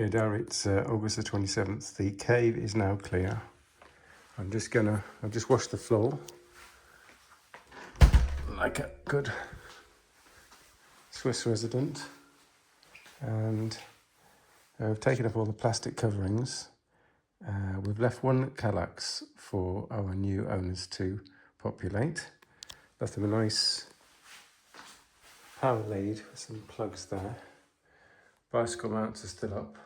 Okay, Dar, it's August the 27th. The cave is now clear. I've just washed the floor like a good Swiss resident. And I've taken off all the plastic coverings. We've left one calyx for our new owners to populate. Left them a nice power lead with some plugs there. Bicycle mounts are still up.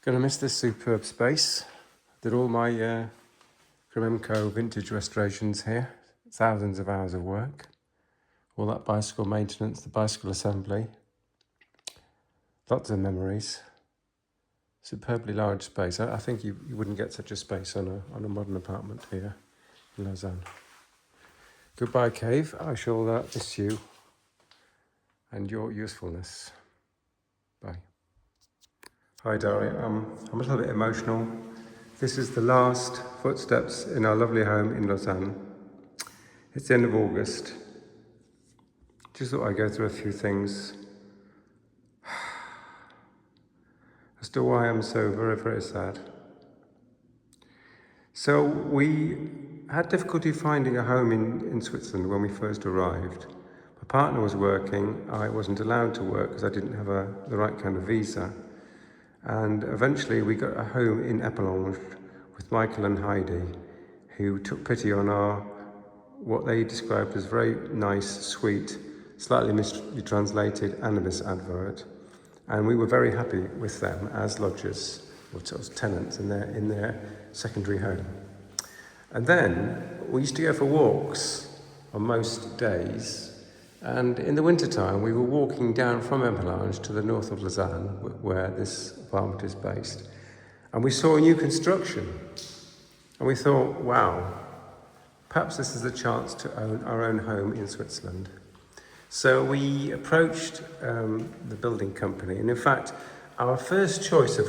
Gonna miss this superb space. Did all my Grangette vintage restorations here. Thousands of hours of work. All that bicycle maintenance, the bicycle assembly. Lots of memories. Superbly large space. I think you wouldn't get such a space on a modern apartment here in Lausanne. Goodbye, cave. I shall miss you and your usefulness. Bye. Hi, Daria. I'm a little bit emotional. This is the last footsteps in our lovely home in Lausanne. It's the end of August. Just thought I'd go through a few things as to why I'm so very, very sad. So we had difficulty finding a home in Switzerland when we first arrived. My partner was working. I wasn't allowed to work because I didn't have the right kind of visa. And eventually we got a home in Eppelange with Michael and Heidi, who took pity on our, what they described as very nice, sweet, slightly mistranslated Anubis advert. And we were very happy with them as lodgers, or as tenants in their secondary home. And then we used to go for walks on most days. And in the wintertime, we were walking down from Eppelange to the north of Lausanne, where this apartment is based. And we saw a new construction. And we thought, wow, perhaps this is a chance to own our own home in Switzerland. So we approached the building company. And in fact, our first choice of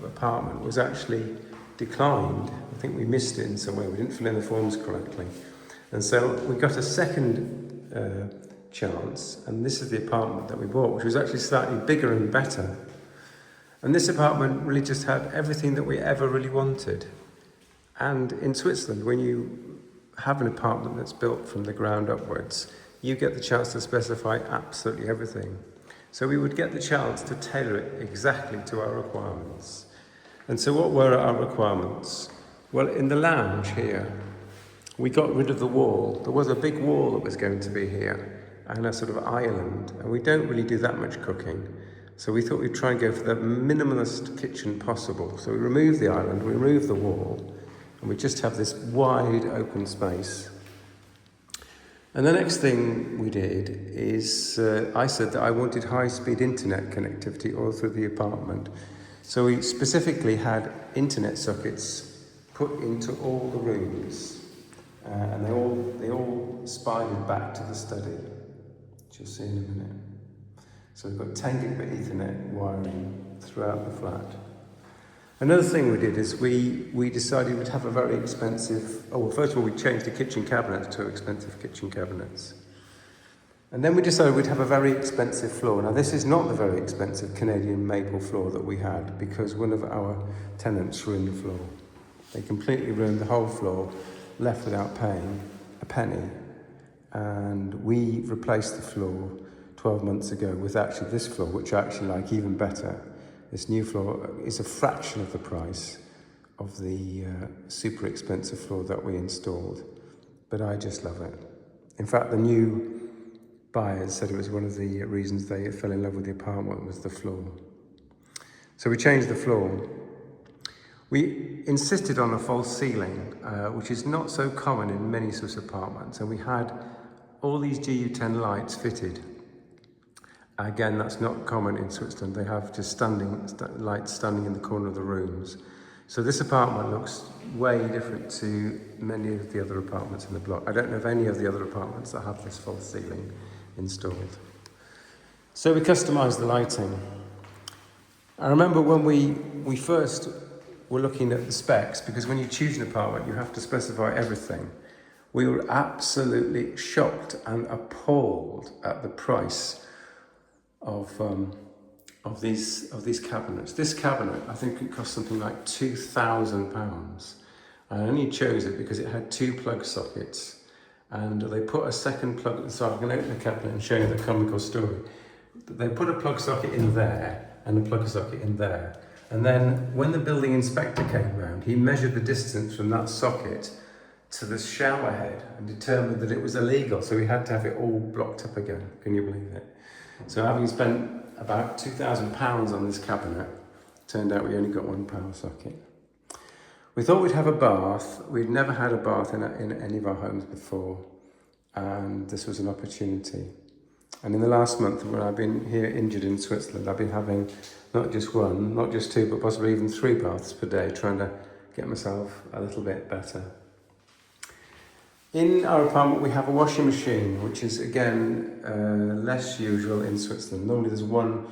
apartment was actually declined. I think we missed it in some way. We didn't fill in the forms correctly. And so we got a second chance, and this is the apartment that we bought, which was actually slightly bigger and better. And this apartment really just had everything that we ever really wanted. And in Switzerland, when you have an apartment that's built from the ground upwards, you get the chance to specify absolutely everything. So we would get the chance to tailor it exactly to our requirements. And so what were our requirements? Well, in the lounge here, we got rid of the wall. There was a big wall that was going to be here, and a sort of island, and we don't really do that much cooking. So we thought we'd try and go for the minimalist kitchen possible. So we removed the island, we removed the wall, and we just have this wide open space. And the next thing we did is, I said that I wanted high-speed internet connectivity all through the apartment. So we specifically had internet sockets put into all the rooms. And they all spidered back to the study, which you'll see in a minute. So we've got 10 gigabit Ethernet wiring throughout the flat. Another thing we did is we decided we'd have a very expensive, first of all, we changed the kitchen cabinets to expensive kitchen cabinets. And then we decided we'd have a very expensive floor. Now this is not the very expensive Canadian maple floor that we had, because one of our tenants ruined the floor. They completely ruined the whole floor, left without paying a penny, and we replaced the floor 12 months ago with actually this floor, which I actually like even better. This new floor is a fraction of the price of the super expensive floor that we installed, but I just love it. In fact, the new buyers said it was one of the reasons they fell in love with the apartment was the floor. So we changed the floor. We insisted on a false ceiling, which is not so common in many Swiss apartments, and we had all these GU10 lights fitted. Again, that's not common in Switzerland. They have just lights standing in the corner of the rooms. So this apartment looks way different to many of the other apartments in the block. I don't know of any of the other apartments that have this false ceiling installed. So we customised the lighting. I remember when we first were looking at the specs, because when you choose an apartment, you have to specify everything. We were absolutely shocked and appalled at the price of of these cabinets. This cabinet, I think it cost something like £2,000. I only chose it because it had 2 plug sockets, and they put a second plug, so I'm going to open the cabinet and show you the comical story. They put a plug socket in there and a plug socket in there, and then when the building inspector came round, he measured the distance from that socket to the shower head and determined that it was illegal, so we had to have it all blocked up again. Can you believe it? So having spent about £2,000 on this cabinet, turned out we only got 1 power socket. We thought we'd have a bath. We'd never had a bath in any of our homes before, and this was an opportunity. And in the last month, when I've been here injured in Switzerland, I've been having not just 1, not just 2, but possibly even 3 baths per day, trying to get myself a little bit better. In our apartment, we have a washing machine, which is, again, less usual in Switzerland. Normally there's 1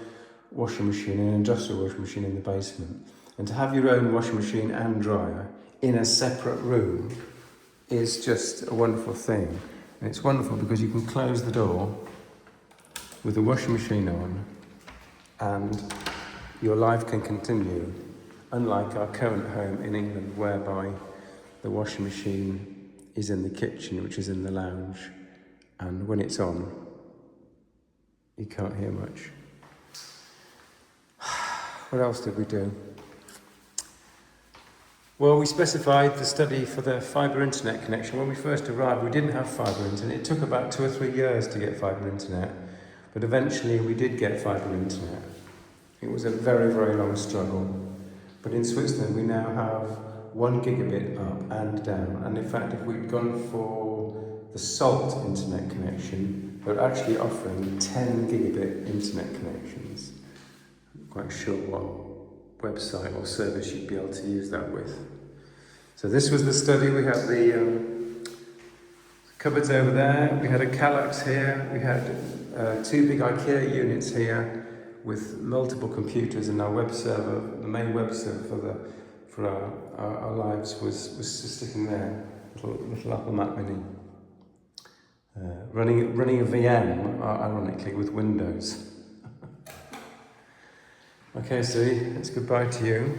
washing machine, an industrial washing machine in the basement. And to have your own washing machine and dryer in a separate room is just a wonderful thing. And it's wonderful because you can close the door with the washing machine on and your life can continue, unlike our current home in England, whereby the washing machine is in the kitchen, which is in the lounge, and when it's on, you can't hear much. What else did we do? Well, we specified the study for the fibre internet connection. When we first arrived, we didn't have fibre internet. It took about 2 or 3 years to get fibre internet, but eventually we did get fibre internet. It was a very, very long struggle. But in Switzerland, we now have 1 gigabit up and down. And in fact, if we'd gone for the SALT internet connection, they're actually offering 10 gigabit internet connections. I'm quite sure what website or service you'd be able to use that with. So this was the study. We had the cupboards over there. We had a Kallax here. We had 2 big IKEA units here with multiple computers, and our web server, the main web server for our lives was just sitting there, little Apple Mac Mini, running a VM, ironically, with Windows. Okay, so it's goodbye to you.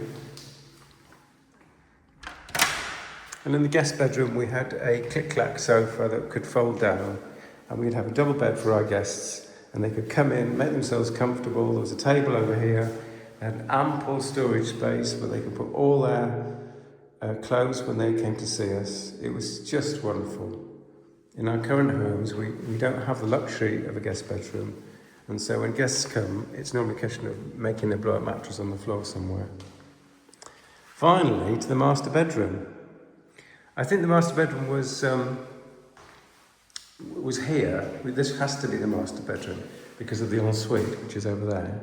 And in the guest bedroom, we had a click-clack sofa that could fold down, and we'd have a double bed for our guests, and they could come in, make themselves comfortable. There was a table over here, and ample storage space where they could put all their clothes when they came to see us. It was just wonderful. In our current homes, we don't have the luxury of a guest bedroom, and so when guests come, it's normally a question of making a blow-up mattress on the floor somewhere. Finally, to the master bedroom. I think the master bedroom was here. This has to be the master bedroom because of the ensuite, which is over there.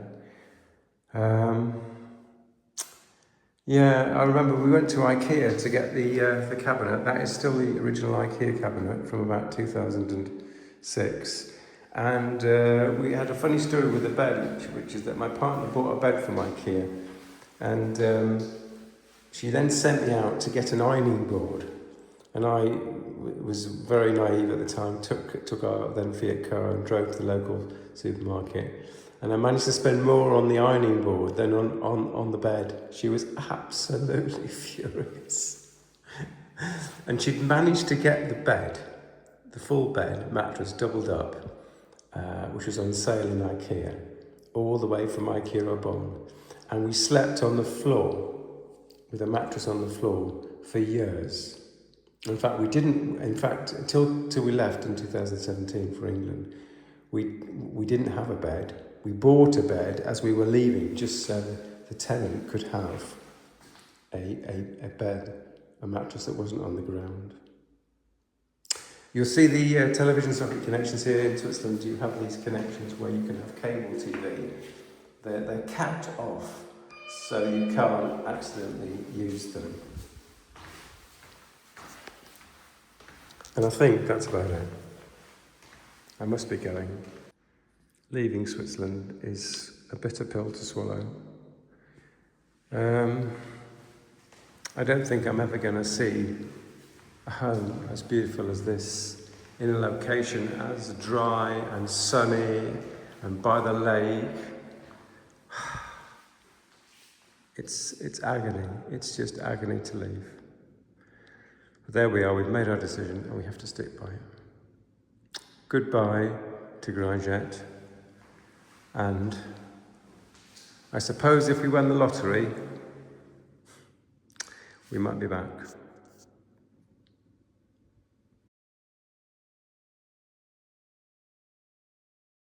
Yeah, I remember we went to IKEA to get the cabinet. That is still the original IKEA cabinet from about 2006. And we had a funny story with the bed, which is that my partner bought a bed from IKEA, and she then sent me out to get an ironing board, and I was very naive at the time, took our then Fiat car and drove to the local supermarket, and I managed to spend more on the ironing board than on the bed. She was absolutely furious. And she'd managed to get the bed, the full bed mattress, doubled up, which was on sale in IKEA, all the way from IKEA Bonn. And we slept on the floor, with a mattress on the floor, for years. In fact, until we left in 2017 for England, we didn't have a bed. We bought a bed as we were leaving, just so the tenant could have a bed, a mattress that wasn't on the ground. You'll see the television socket connections here in Switzerland. You have these connections where you can have cable TV. They're capped off, so you can't accidentally use them. And I think that's about it. I must be going. Leaving Switzerland is a bitter pill to swallow. I don't think I'm ever going to see a home as beautiful as this, in a location as dry and sunny and by the lake. It's agony. It's just agony to leave. But there we are, we've made our decision and we have to stick by it. Goodbye to Grangette. And I suppose if we won the lottery, we might be back.